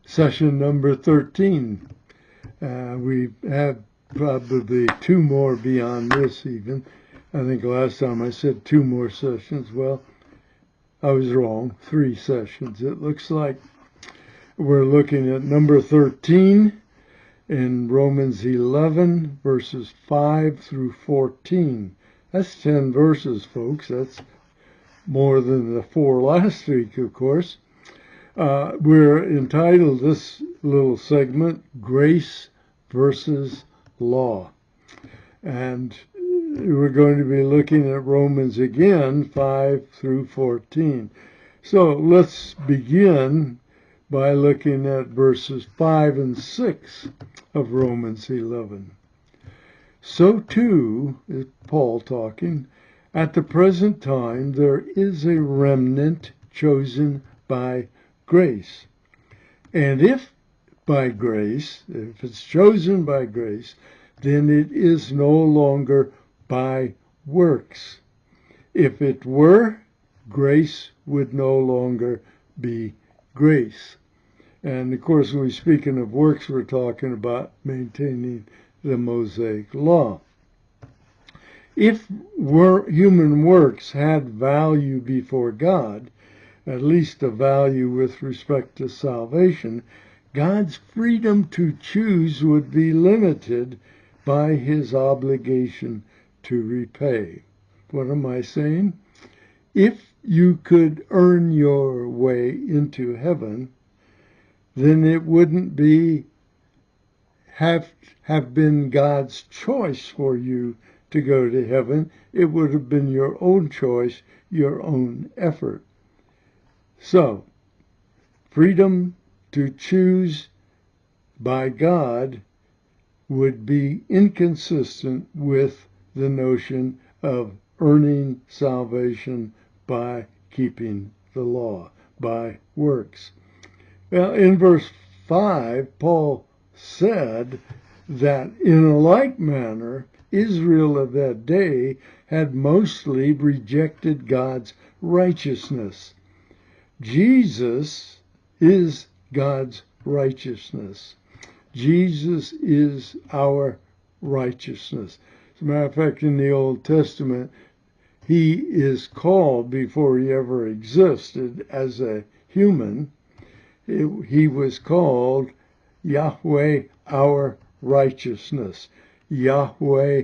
session number 13. We have probably two more beyond this even. I think last time I said two more sessions. Well, I was wrong. 3 sessions. It looks like we're looking at number 13 in Romans 11, verses 5 through 14. That's 10 verses, folks. That's more than the 4 last week, of course. We're entitled this little segment, Grace versus Law. And we're going to be looking at Romans again, 5 through 14. So let's begin by looking at verses 5 and 6 of Romans 11. So too, is Paul talking, at the present time there is a remnant chosen by grace. And if by grace, if it's chosen by grace, then it is no longer by works. If it were, grace would no longer be grace. And of course, when we're speaking of works, we're talking about maintaining the Mosaic law. If human works had value before God, at least a value with respect to salvation, God's freedom to choose would be limited by his obligation to repay. What am I saying? If you could earn your way into heaven, then it wouldn't have been God's choice for you to go to heaven. It would have been your own choice, your own effort. So, freedom to choose by God would be inconsistent with the notion of earning salvation by keeping the law, by works. Well, in verse 5, Paul said that in a like manner, Israel of that day had mostly rejected God's righteousness. Jesus is God's righteousness. Jesus is our righteousness. As a matter of fact, in the Old Testament, he is called, before he ever existed as a human, he was called Yahweh, our righteousness. Yahweh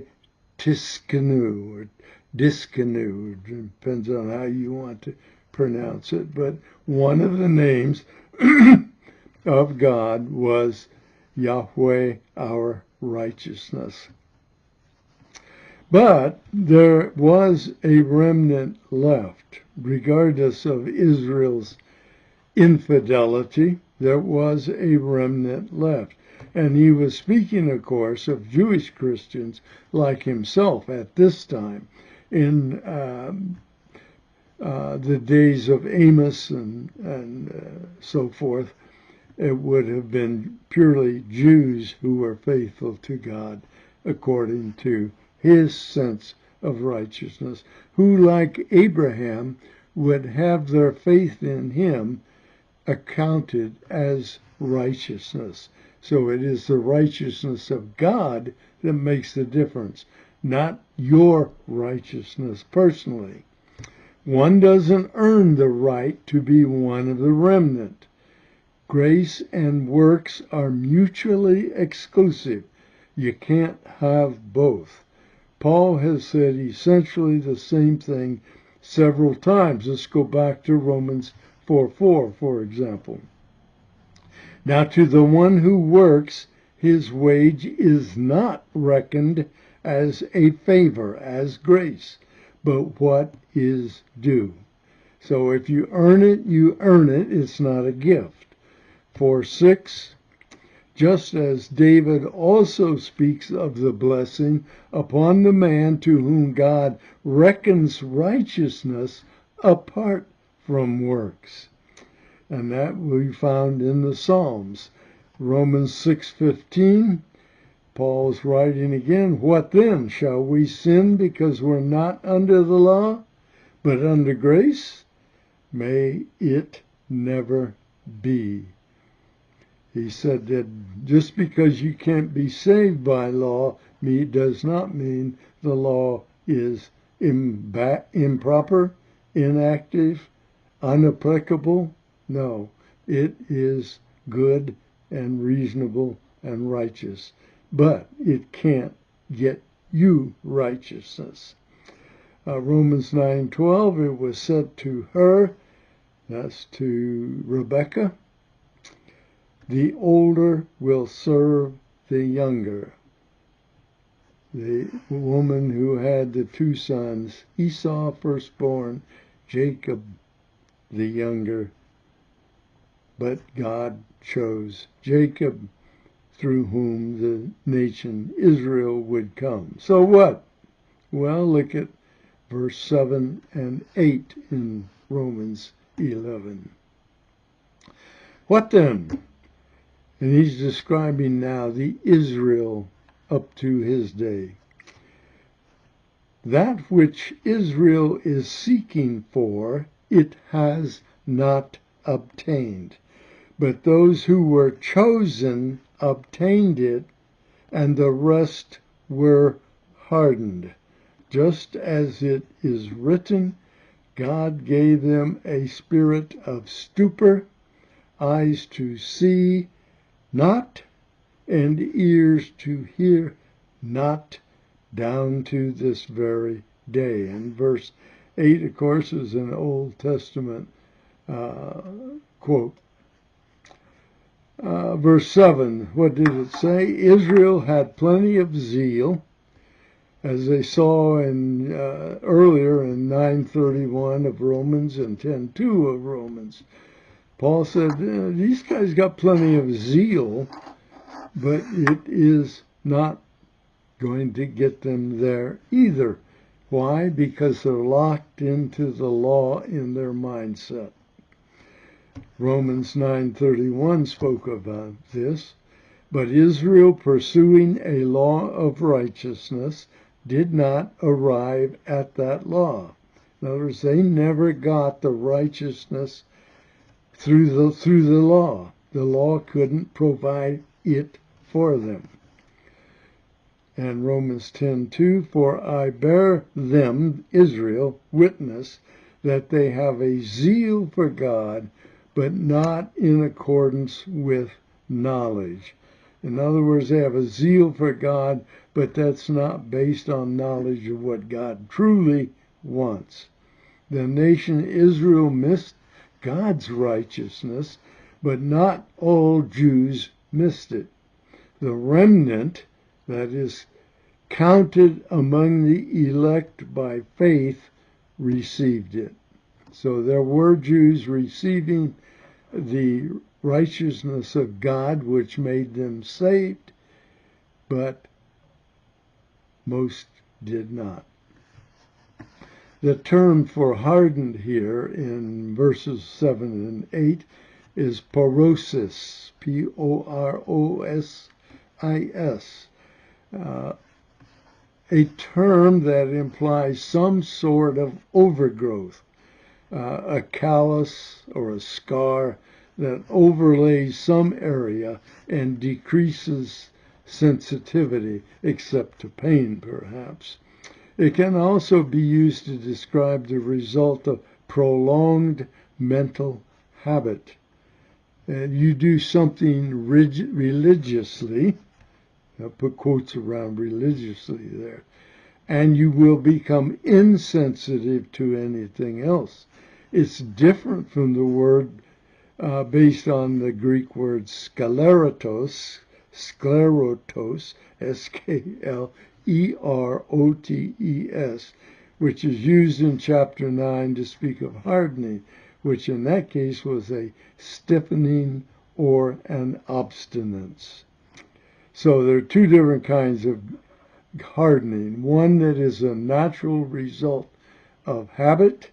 Tiskanu, or Diskanu, depends on how you want to pronounce it, but one of the names of God was Yahweh, our righteousness. But there was a remnant left, regardless of Israel's infidelity. There was a remnant left. And he was speaking, of course, of Jewish Christians like himself at this time, in the days of Amos and so forth. It would have been purely Jews who were faithful to God according to his sense of righteousness, who, like Abraham, would have their faith in him accounted as righteousness. So it is the righteousness of God that makes the difference, not your righteousness personally. One doesn't earn the right to be one of the remnant. Grace and works are mutually exclusive. You can't have both. Paul has said essentially the same thing several times. Let's go back to Romans 4:4, for example. Now to the one who works, his wage is not reckoned as a favor, as grace, but what is due. So if you earn it, you earn it. It's not a gift. 4:6, just as David also speaks of the blessing upon the man to whom God reckons righteousness apart from works. And that we found in the Psalms. Romans 6:15, Paul's writing again, what then? Shall we sin because we're not under the law, but under grace? May it never be. He said that just because you can't be saved by law does not mean the law is improper, inactive, unapplicable. No, it is good and reasonable and righteous, but it can't get you righteousness. Romans 9:12, it was said to her, that's to Rebekah, the older will serve the younger. The woman who had the two sons, Esau firstborn, Jacob the younger, but God chose Jacob, through whom the nation Israel would come. So what? Well, look at verse 7 and 8 in Romans 11. What then? And he's describing now the Israel up to his day. That which Israel is seeking for, it has not obtained. But those who were chosen obtained it, and the rest were hardened. Just as it is written, God gave them a spirit of stupor, eyes to see not, and ears to hear not, down to this very day. And verse 8, of course, is an Old Testament quote. Verse 7, what did it say? Israel had plenty of zeal, as they saw in earlier in 9:31 of Romans and 10:2 of Romans. Paul said, these guys got plenty of zeal, but it is not going to get them there either. Why? Because they're locked into the law in their mindset. Romans 9:31 spoke about this. But Israel, pursuing a law of righteousness, did not arrive at that law. In other words, they never got the righteousness through the law. The law couldn't provide it for them. And Romans 10:2, for I bear them, Israel, witness that they have a zeal for God, but not in accordance with knowledge. In other words, they have a zeal for God, but that's not based on knowledge of what God truly wants. The nation Israel missed God's righteousness, but not all Jews missed it. The remnant, that is counted among the elect by faith, received it. So there were Jews receiving the righteousness of God, which made them saved, but most did not. The term for hardened here in verses 7 and 8 is porosis, P-O-R-O-S-I-S, a term that implies some sort of overgrowth, a callus or a scar that overlays some area and decreases sensitivity, except to pain, perhaps. It can also be used to describe the result of prolonged mental habit. You do something religiously, I'll put quotes around religiously there, and you will become insensitive to anything else. It's different from the word based on the Greek word sklerotos, S-K-L-E-R-O-T-E-S, which is used in chapter 9 to speak of hardening, which in that case was a stiffening or an obstinance. So there are two different kinds of hardening. One that is a natural result of habit.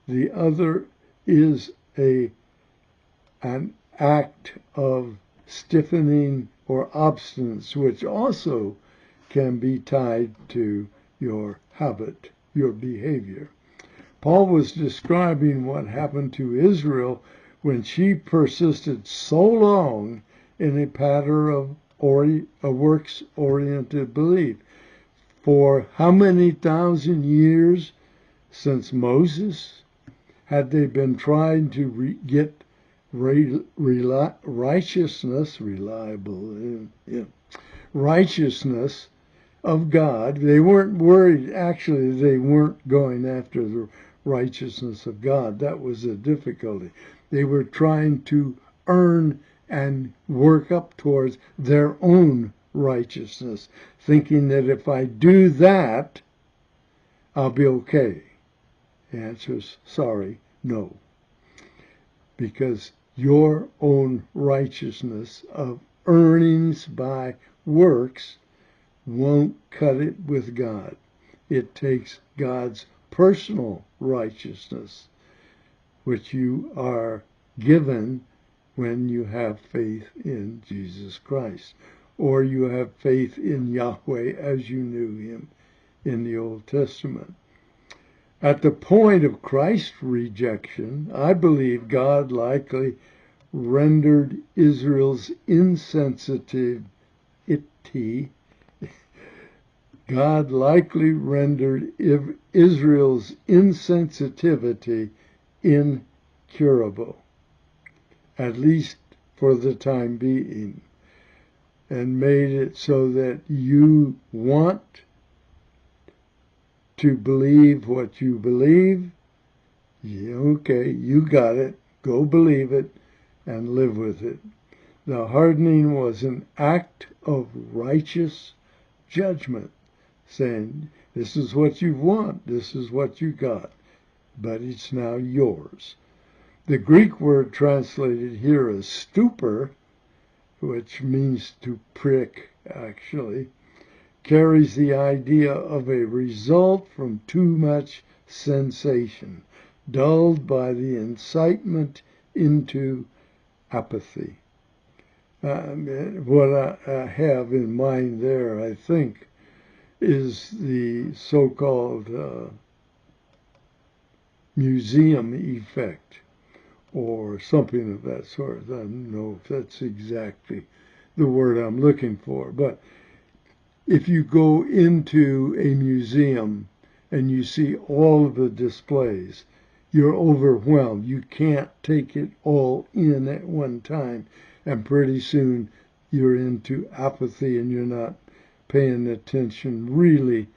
The other is an act of stiffening or obstinance, which also can be tied to your habit, your behavior. Paul was describing what happened to Israel when she persisted so long in a pattern of a works-oriented belief. For how many thousand years since Moses had they been trying to get righteousness, righteousness of God? They weren't worried. Actually, they weren't going after the righteousness of God. That was the difficulty. They were trying to earn and work up towards their own righteousness, thinking that if I do that, I'll be okay. The answer is sorry, no. Because your own righteousness of earnings by works won't cut it with God. It takes God's personal righteousness, which you are given when you have faith in Jesus Christ, or you have faith in Yahweh as you knew him in the Old Testament. At the point of Christ's rejection, I believe God likely rendered Israel's insensitivity. God likely rendered Israel's insensitivity incurable, at least for the time being, and made it so that you want to believe what you believe. Yeah, okay, you got it. Go believe it and live with it. The hardening was an act of righteous judgment, saying, this is what you want, this is what you got, but it's now yours. The Greek word translated here as stupor, which means to prick, actually, carries the idea of a result from too much sensation, dulled by the incitement into apathy. What I have in mind there, I think, is the so-called museum effect, or something of that sort. I don't know if that's exactly the word I'm looking for, but if you go into a museum and you see all of the displays, you're overwhelmed. You can't take it all in at one time, and pretty soon you're into apathy and you're not paying attention really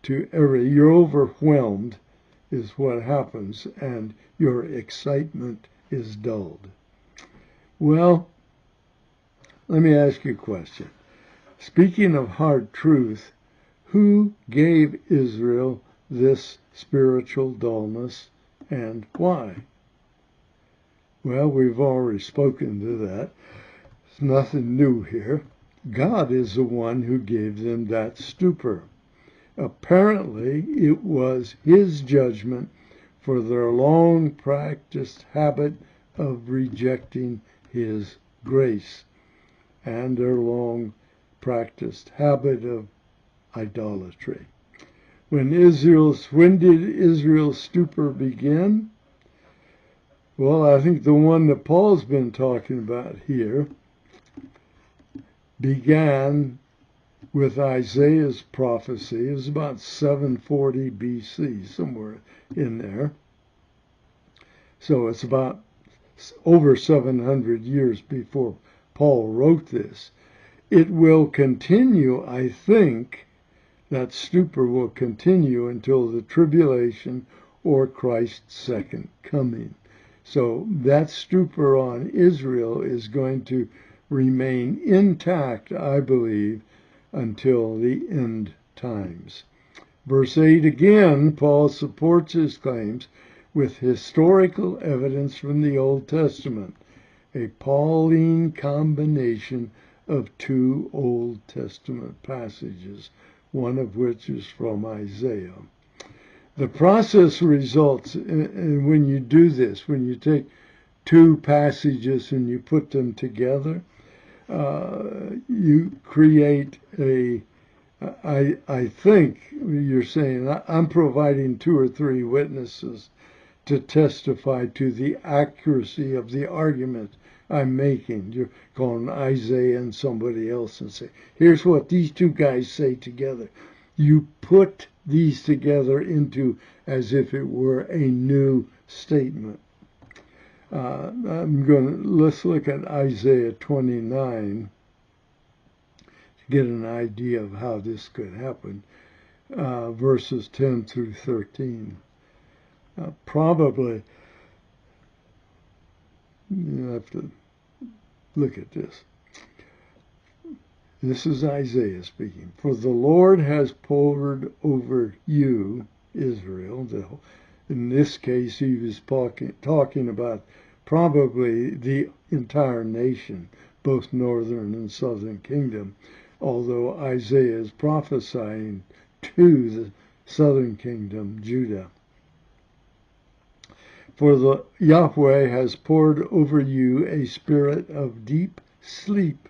to you're overwhelmed is what happens, and your excitement is dulled. Well, let me ask you a question. Speaking of hard truth, who gave Israel this spiritual dullness and why? Well, we've already spoken to that. It's nothing new here. God is the one who gave them that stupor. Apparently, it was his judgment for their long-practiced habit of rejecting his grace and their long-practiced habit of idolatry. When did Israel's stupor begin? Well, I think the one that Paul's been talking about here began with Isaiah's prophecy. It was about 740 BC, somewhere in there. So it's about over 700 years before Paul wrote this. It will continue, I think, that stupor will continue until the tribulation or Christ's second coming. So that stupor on Israel is going to remain intact, I believe, until the end times. Verse 8 again, Paul supports his claims with historical evidence from the Old Testament, a Pauline combination of two Old Testament passages, one of which is from Isaiah. The process results, and when you do this, when you take two passages and you put them together, you create I think you're saying, I'm providing two or three witnesses to testify to the accuracy of the argument I'm making. You're calling Isaiah and somebody else and say, here's what these two guys say together. You put these together into as if it were a new statement. Let's look at Isaiah 29 to get an idea of how this could happen. Verses 10 through 13. Probably, you have to look at this. This is Isaiah speaking. For the Lord has poured over you, Israel. In this case, he was talking about probably the entire nation, both northern and southern kingdom, although Isaiah is prophesying to the southern kingdom, Judah. For the Yahweh has poured over you a spirit of deep sleep.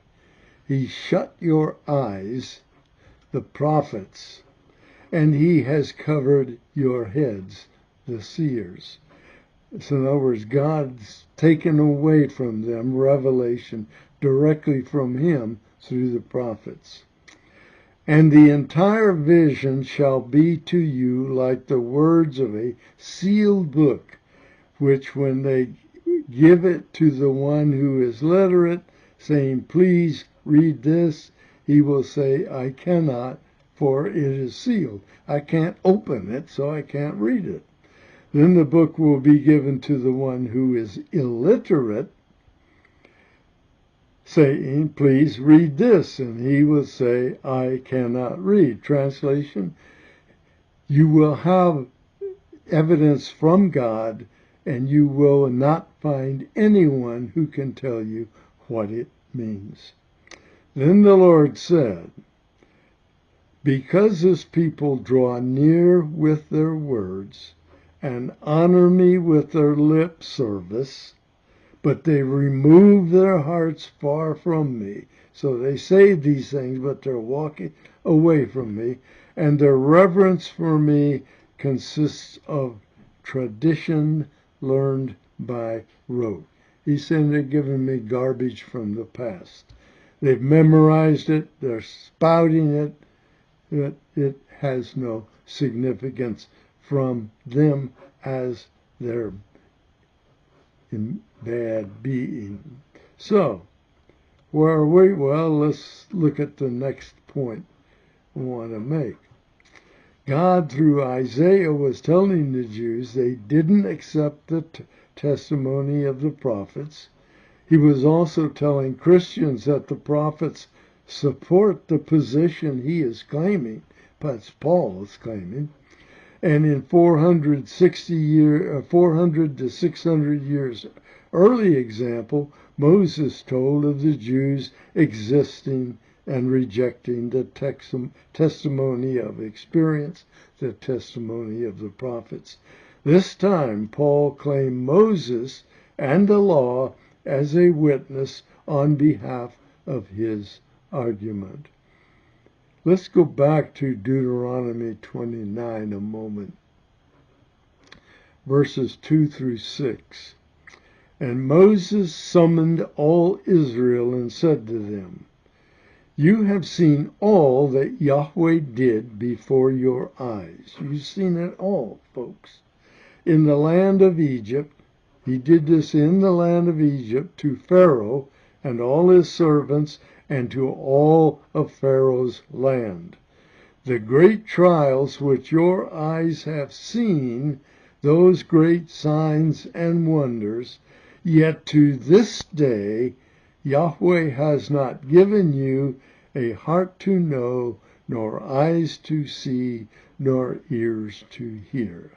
He shut your eyes, the prophets, and he has covered your heads, the seers. So in other words, God's taken away from them revelation directly from him through the prophets. And the entire vision shall be to you like the words of a sealed book, which when they give it to the one who is literate, saying, please read this, he will say, I cannot, for it is sealed. I can't open it, so I can't read it. Then the book will be given to the one who is illiterate, saying, please read this, and he will say, I cannot read. Translation, you will have evidence from God, and you will not find anyone who can tell you what it means. Then the Lord said, because this people draw near with their words and honor me with their lip service, but they remove their hearts far from me. So they say these things, but they're walking away from me. And their reverence for me consists of tradition learned by rote. He's saying they're giving me garbage from the past. They've memorized it. They're spouting it. But it has no significance from them as their bad being. So, where are we? Well, let's look at the next point I want to make. God, through Isaiah, was telling the Jews they didn't accept the testimony of the prophets. He was also telling Christians that the prophets support the position he is claiming, but Paul is claiming. And in 400 to 600 years early example, Moses told of the Jews existing and rejecting the testimony of experience, the testimony of the prophets. This time, Paul claimed Moses and the law as a witness on behalf of his argument. Let's go back to Deuteronomy 29 a moment, verses 2 through 6. And Moses summoned all Israel and said to them, you have seen all that Yahweh did before your eyes. You've seen it all, folks. In the land of Egypt, he did this in the land of Egypt to Pharaoh and all his servants and to all of Pharaoh's land. The great trials which your eyes have seen, those great signs and wonders, yet to this day Yahweh has not given you a heart to know, nor eyes to see, nor ears to hear.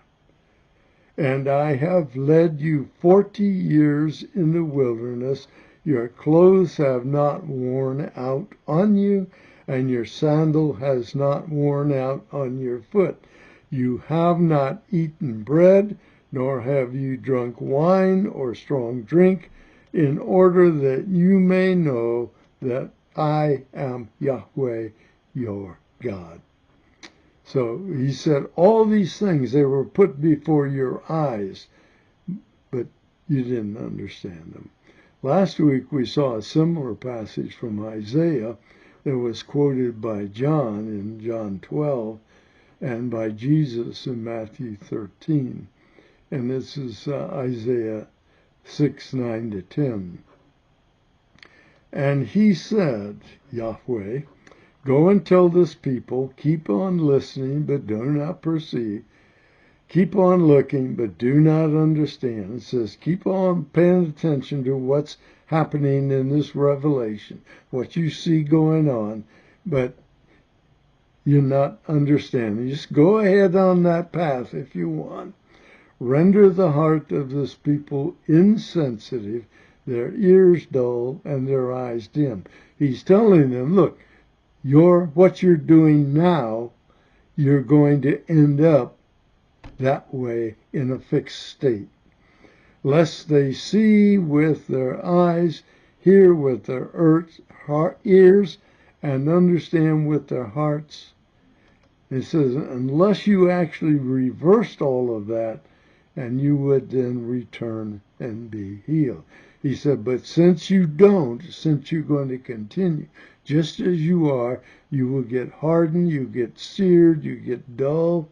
And I have led you 40 years in the wilderness. Your clothes have not worn out on you, and your sandal has not worn out on your foot. You have not eaten bread, nor have you drunk wine or strong drink, in order that you may know that I am Yahweh, your God. So he said all these things, they were put before your eyes, but you didn't understand them. Last week we saw a similar passage from Isaiah that was quoted by John in John 12 and by Jesus in Matthew 13. And this is Isaiah 6:9-10. And he said, Yahweh, go and tell this people, keep on listening, but do not perceive. Keep on looking, but do not understand. It says, keep on paying attention to what's happening in this revelation, what you see going on, but you're not understanding. Just go ahead on that path if you want. Render the heart of this people insensitive, their ears dull, and their eyes dim. He's telling them, look, what you're doing now, you're going to end up that way in a fixed state. Lest they see with their eyes, hear with their ears, and understand with their hearts. It says, unless you actually reversed all of that, and you would then return and be healed. He said, but since you don't, since you're going to continue, just as you are, you will get hardened, you get seared, you get dull,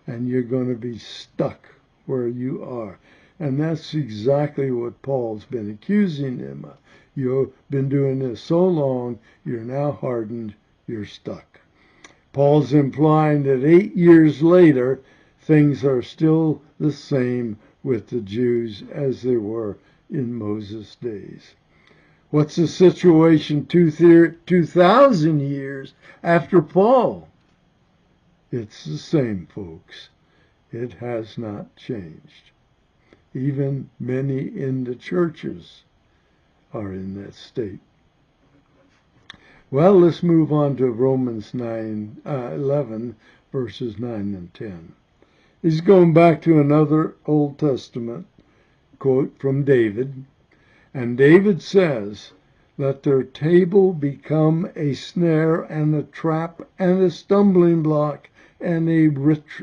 and you're going to be stuck where you are. And that's exactly what Paul's been accusing them of. You've been doing this so long, you're now hardened, you're stuck. Paul's implying that 8 years later, things are still the same with the Jews as they were in Moses' days. What's the situation 2,000 years after Paul? It's the same, folks. It has not changed. Even many in the churches are in that state. Well, let's move on to Romans 11, verses 9 and 10. He's going back to another Old Testament quote from David. And David says, let their table become a snare and a trap and a stumbling block and a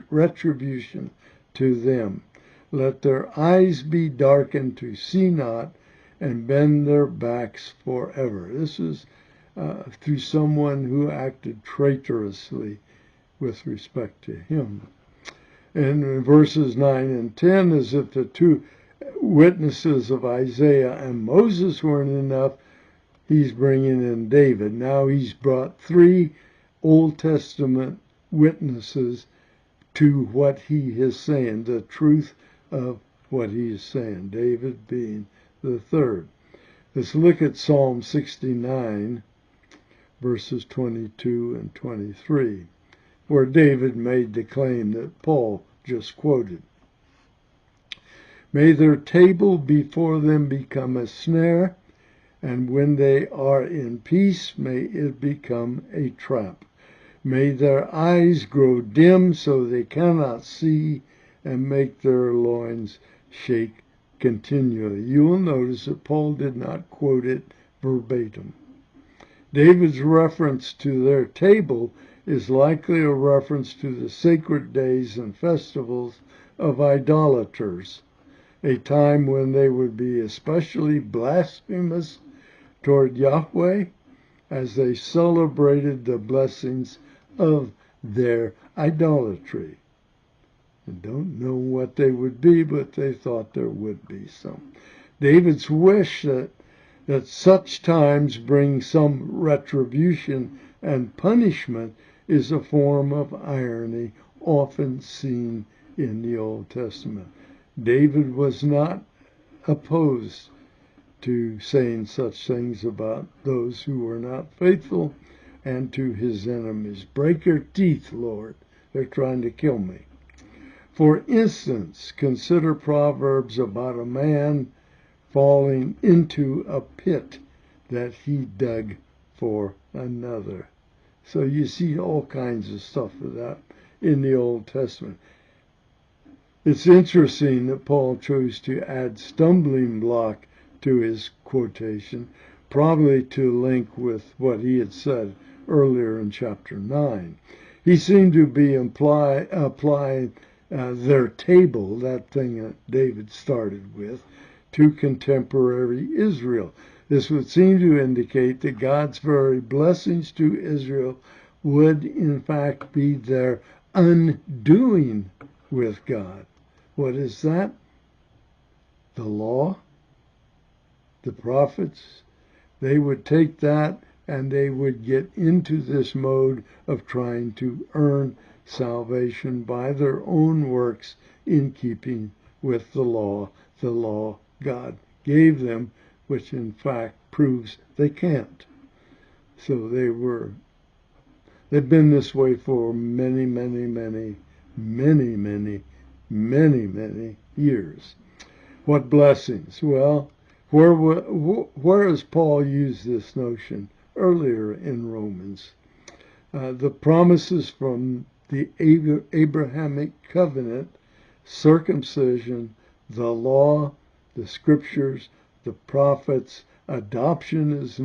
retribution to them. Let their eyes be darkened to see not, and bend their backs forever. This is through someone who acted traitorously with respect to him. And in verses 9 and 10, as if the two witnesses of Isaiah and Moses weren't enough, he's bringing in David. Now he's brought 3 Old Testament witnesses to what he is saying, the truth of what he is saying, David being the third. Let's look at Psalm 69, verses 22 and 23, where David made the claim that Paul just quoted. May their table before them become a snare, and when they are in peace, may it become a trap. May their eyes grow dim so they cannot see, and make their loins shake continually. You will notice that Paul did not quote it verbatim. David's reference to their table is likely a reference to the sacred days and festivals of idolaters, a time when they would be especially blasphemous toward Yahweh as they celebrated the blessings of their idolatry. I don't know what they would be, but they thought there would be some. David's wish that such times bring some retribution and punishment is a form of irony often seen in the Old Testament. David was not opposed to saying such things about those who were not faithful and to his enemies. Break your teeth, Lord. They're trying to kill me. For instance, consider Proverbs about a man falling into a pit that he dug for another. So you see all kinds of stuff of that in the Old Testament. It's interesting that Paul chose to add stumbling block to his quotation, probably to link with what he had said earlier in chapter 9. He seemed to be applying their table, that thing that David started with, to contemporary Israel. This would seem to indicate that God's very blessings to Israel would in fact be their undoing with God. What is that? The law, the prophets. They would take that and they would get into this mode of trying to earn salvation by their own works in keeping with the law God gave them, which in fact proves they can't. So they've been this way for many years. What blessings? Well, where has Paul used this notion? Earlier in Romans. The promises from the Abrahamic covenant, circumcision, the law, the scriptures, the prophets, adoption as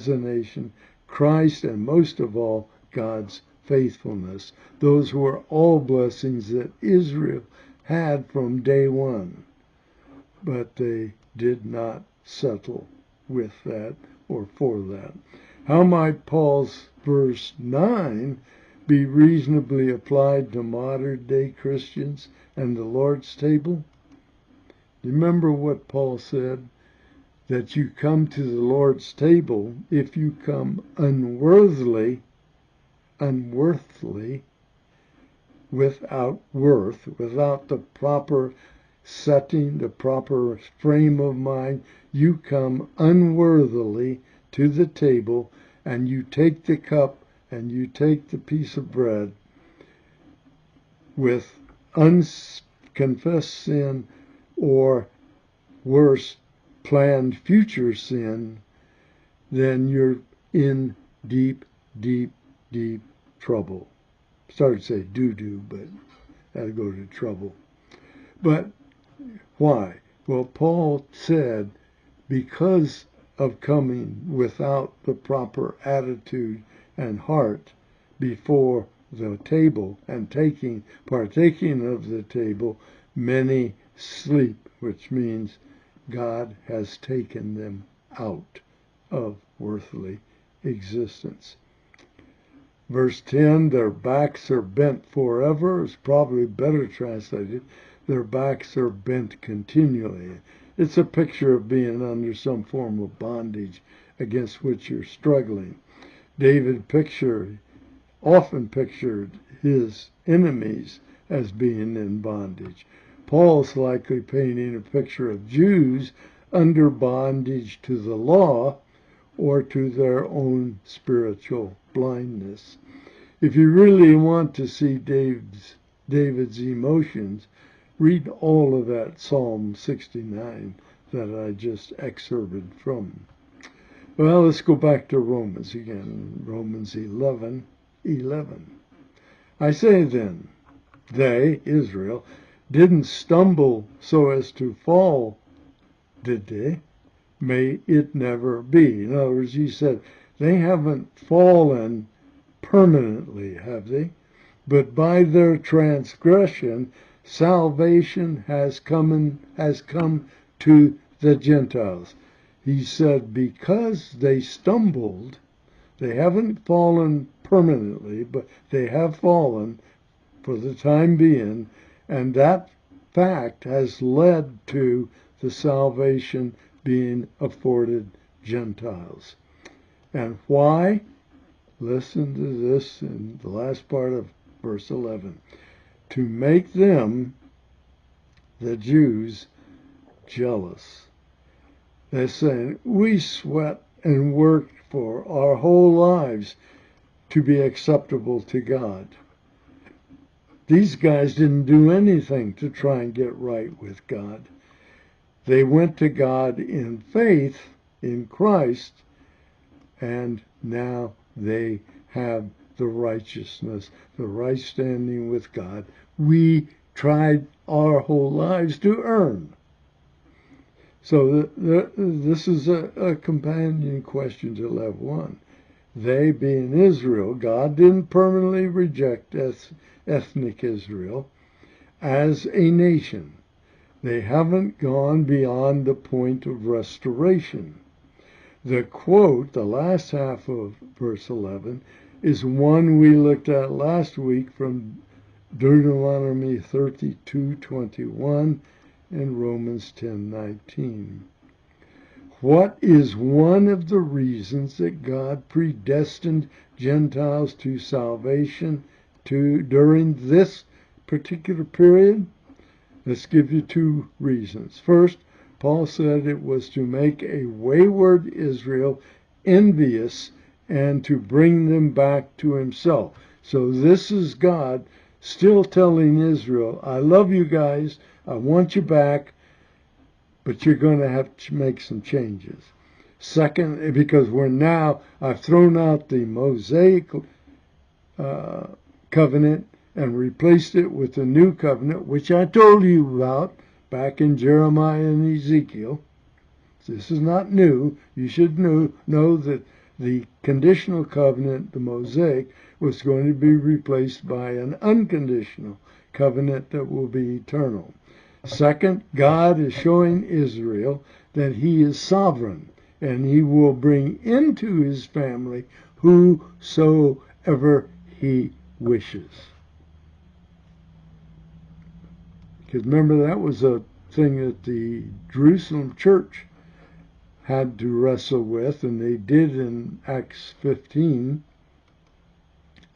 a nation, Christ, and most of all, God's faithfulness. Those were all blessings that Israel had from day one. But they did not settle with that or for that. How might Paul's verse 9 be reasonably applied to modern day Christians and the Lord's table? Remember what Paul said, that you come to the Lord's table if you come unworthily, without worth, without the proper setting, the proper frame of mind. You come unworthily to the table, and you take the cup and you take the piece of bread with unconfessed sin, or worse, planned future sin, then you're in deep trouble. Started to say doo-doo, but had to go to trouble. But why? Well, Paul said, because of coming without the proper attitude and heart before the table and partaking of the table, many sleep, which means God has taken them out of worthly existence. Verse 10, their backs are bent forever, is probably better translated. Their backs are bent continually. It's a picture of being under some form of bondage against which you're struggling. David often pictured his enemies as being in bondage. Paul's likely painting a picture of Jews under bondage to the law or to their own spiritual blindness. If you really want to see David's emotions, read all of that Psalm 69 that I just excerpted from. Well, let's go back to Romans again. Romans 11:11. I say then, they, Israel, didn't stumble so as to fall, did they? May it never be. In other words, he said, they haven't fallen permanently, have they? But by their transgression, salvation has come to the Gentiles. He said, because they stumbled, they haven't fallen permanently, but they have fallen for the time being, and that fact has led to the salvation being afforded Gentiles. And why? Listen to this in the last part of verse 11. To make them, the Jews, jealous. They're saying, we sweat and work for our whole lives to be acceptable to God. These guys didn't do anything to try and get right with God. They went to God in faith in Christ, and now they have the righteousness, the right standing with God we tried our whole lives to earn. So this is a companion question to level 1. They, being Israel, God didn't permanently reject ethnic Israel as a nation, They haven't gone beyond the point of restoration. The quote, the last half of verse 11, is one we looked at last week from Deuteronomy 32:21 and Romans 10:19. What is one of the reasons that God predestined Gentiles to salvation during this particular period? Let's give you two reasons. First, Paul said it was to make a wayward Israel envious and to bring them back to himself. So this is God still telling Israel, I love you guys, I want you back, but you're going to have to make some changes. Second, because I've thrown out the Mosaic covenant and replaced it with the new covenant, which I told you about back in Jeremiah and Ezekiel. This is not new. You should know that the conditional covenant, the Mosaic, was going to be replaced by an unconditional covenant that will be eternal. Second, God is showing Israel that he is sovereign, and he will bring into his family whosoever he wishes. Because remember, that was a thing that the Jerusalem church had to wrestle with, and they did in Acts 15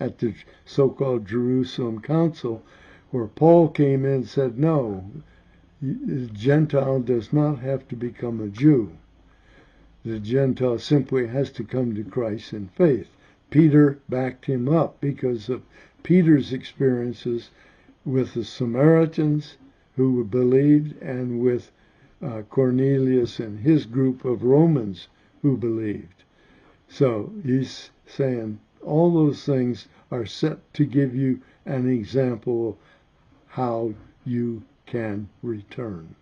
at the so-called Jerusalem Council, where Paul came in and said, no, the Gentile does not have to become a Jew. The Gentile simply has to come to Christ in faith. Peter backed him up because of Peter's experiences with the Samaritans who believed and with Cornelius and his group of Romans who believed. So he's saying all those things are set to give you an example of how you can return.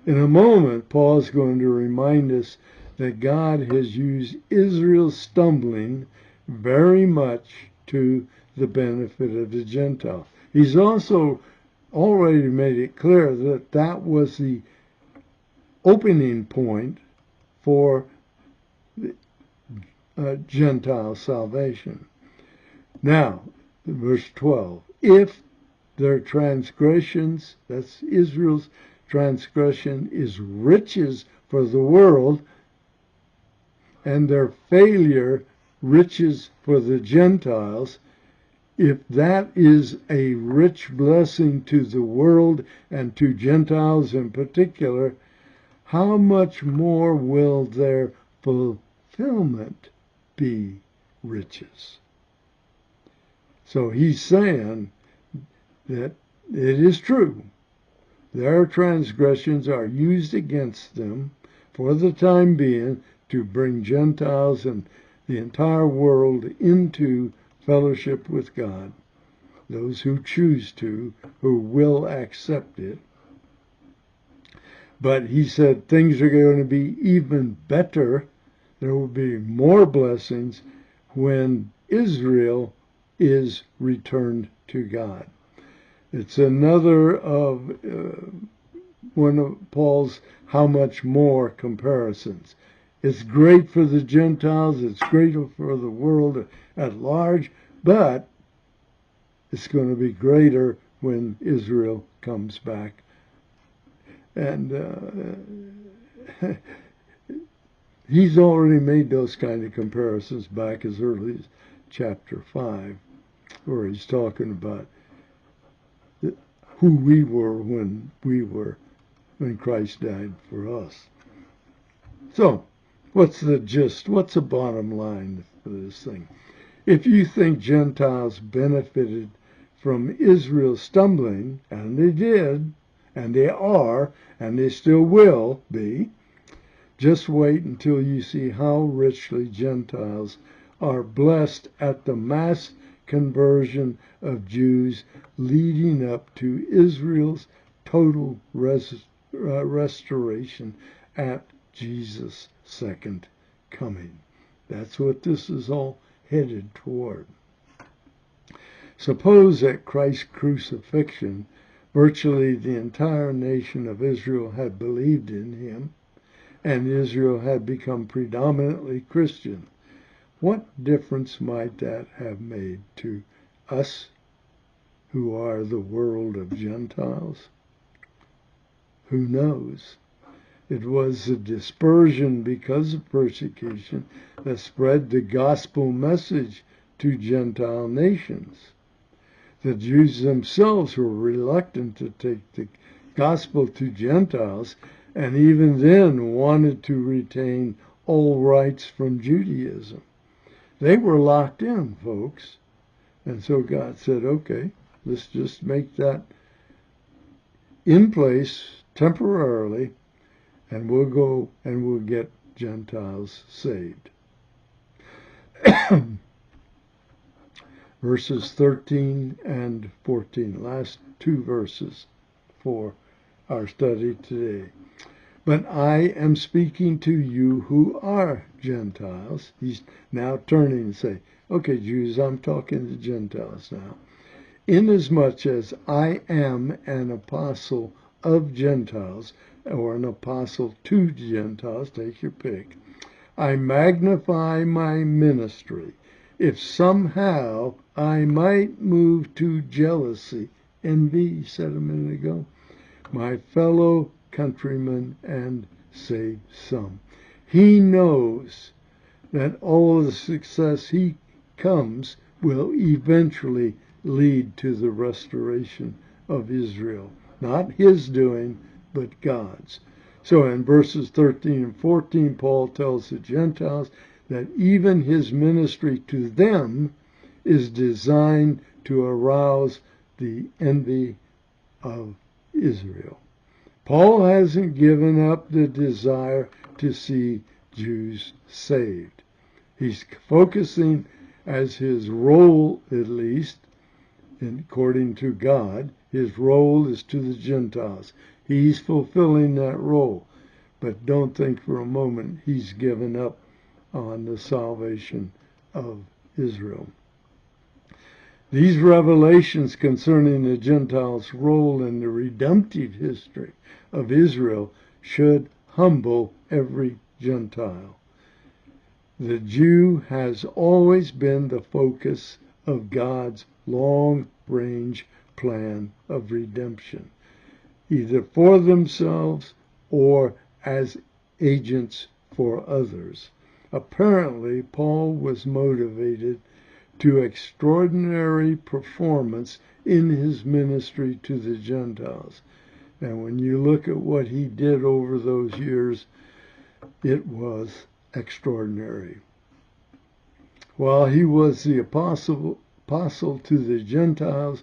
In a moment, Paul is going to remind us that God has used Israel's stumbling very much to the benefit of the Gentile. He's also already made it clear that that was the opening point for Gentile salvation. Now, verse 12, if their transgressions, that's Israel's transgression, is riches for the world, and their failure riches for the Gentiles, if that is a rich blessing to the world and to Gentiles in particular, how much more will their fulfillment be riches? So he's saying that it is true. Their transgressions are used against them for the time being to bring Gentiles and the entire world into fellowship with God, those who choose to, who will accept it. But he said things are going to be even better. There will be more blessings when Israel is returned to God. It's another of one of Paul's how much more comparisons. It's great for the Gentiles, it's great for the world at large, but it's going to be greater when Israel comes back. And he's already made those kind of comparisons back as early as chapter 5, where he's talking about who we were when Christ died for us. So, what's the gist? What's the bottom line for this thing? If you think Gentiles benefited from Israel's stumbling, and they did, and they are, and they still will be, just wait until you see how richly Gentiles are blessed at the mass conversion of Jews leading up to Israel's total restoration at Jesus' second coming. That's what this is all headed toward. Suppose at Christ's crucifixion, Virtually the entire nation of Israel had believed in him, and Israel had become predominantly Christian. What difference might that have made to us who are the world of Gentiles? Who knows? It was the dispersion because of persecution that spread the gospel message to Gentile nations. The Jews themselves were reluctant to take the gospel to Gentiles, and even then wanted to retain all rights from Judaism. They were locked in, folks. And so God said, okay, let's just make that in place temporarily, and we'll go and we'll get Gentiles saved. Verses 13 and 14, last two verses for our study today. But I am speaking to you who are Gentiles. He's now turning and saying, okay, Jews, I'm talking to Gentiles now. Inasmuch as I am an apostle of Gentiles, or an apostle to Gentiles, take your pick, I magnify my ministry, if somehow I might move to jealousy, envy, he said a minute ago, my fellow countrymen, and save some. He knows that all the success he comes will eventually lead to the restoration of Israel. Not his doing, but God's. So in verses 13 and 14, Paul tells the Gentiles that even his ministry to them is designed to arouse the envy of Israel. Paul hasn't given up the desire to see Jews saved. He's focusing, as his role at least, according to God, his role is to the Gentiles. He's fulfilling that role. But don't think for a moment he's given up on the salvation of Israel. These revelations concerning the Gentiles' role in the redemptive history of Israel should humble every Gentile. The Jew has always been the focus of God's long-range plan of redemption, either for themselves or as agents for others. Apparently, Paul was motivated to extraordinary performance in his ministry to the Gentiles. And when you look at what he did over those years, it was extraordinary. While he was the apostle to the Gentiles,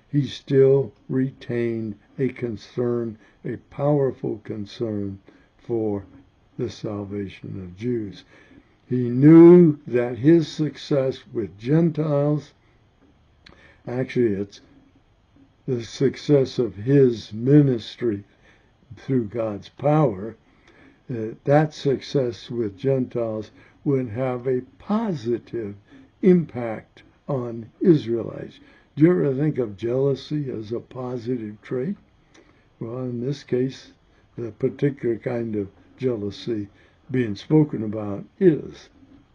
he still retained a concern, a powerful concern for the salvation of Jews. He knew that his success with Gentiles, actually it's the success of his ministry through God's power, that success with Gentiles would have a positive impact on Israelites. Do you ever think of jealousy as a positive trait? Well, in this case, the particular kind of jealousy being spoken about is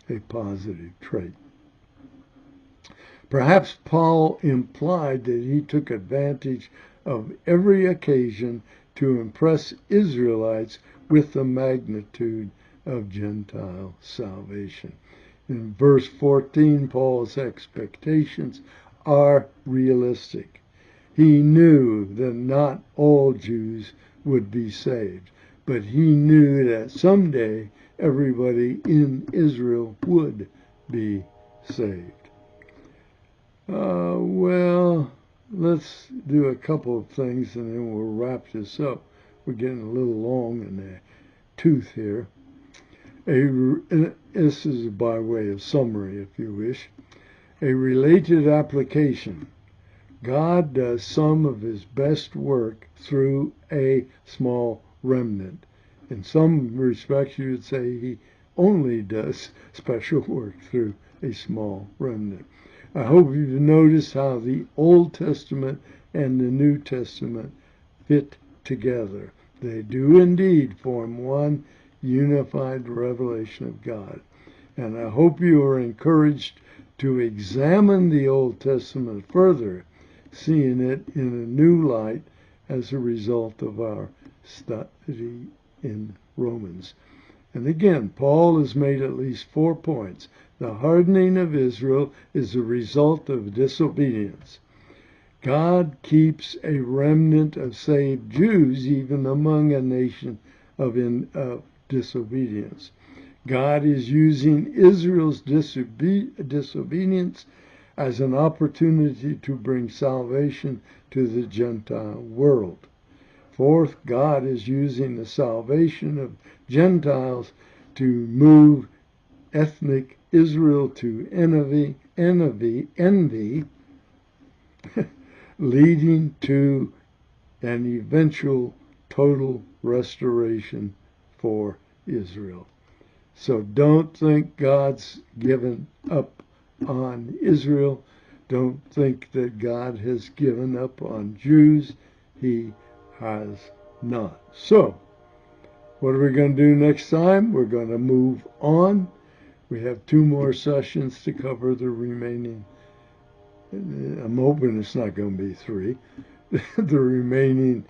a positive trait. Perhaps Paul implied that he took advantage of every occasion to impress Israelites with the magnitude of Gentile salvation. In verse 14, Paul's expectations are realistic. He knew that not all Jews would be saved, but he knew that someday everybody in Israel would be saved. Well, let's do a couple of things and then we'll wrap this up. We're getting a little long in the tooth here. This is by way of summary, if you wish. A related application. God does some of his best work through a small remnant. In some respects, you would say he only does special work through a small remnant. I hope you've noticed how the Old Testament and the New Testament fit together. They do indeed form one unified revelation of God. And I hope you are encouraged to examine the Old Testament further, seeing it in a new light as a result of our study in Romans. And again, Paul has made at least 4 points. The hardening of Israel is a result of disobedience. God keeps a remnant of saved Jews even among a nation of disobedience. God is using Israel's disobedience as an opportunity to bring salvation to the Gentile world. Fourth, God is using the salvation of Gentiles to move ethnic Israel to envy, leading to an eventual total restoration for Israel. So don't think God's given up on Israel. Don't think that God has given up on Jews. He has not. So, what are we going to do next time? We're going to move on. We have 2 more sessions to cover the remaining. I'm hoping it's not going to be 3. The remaining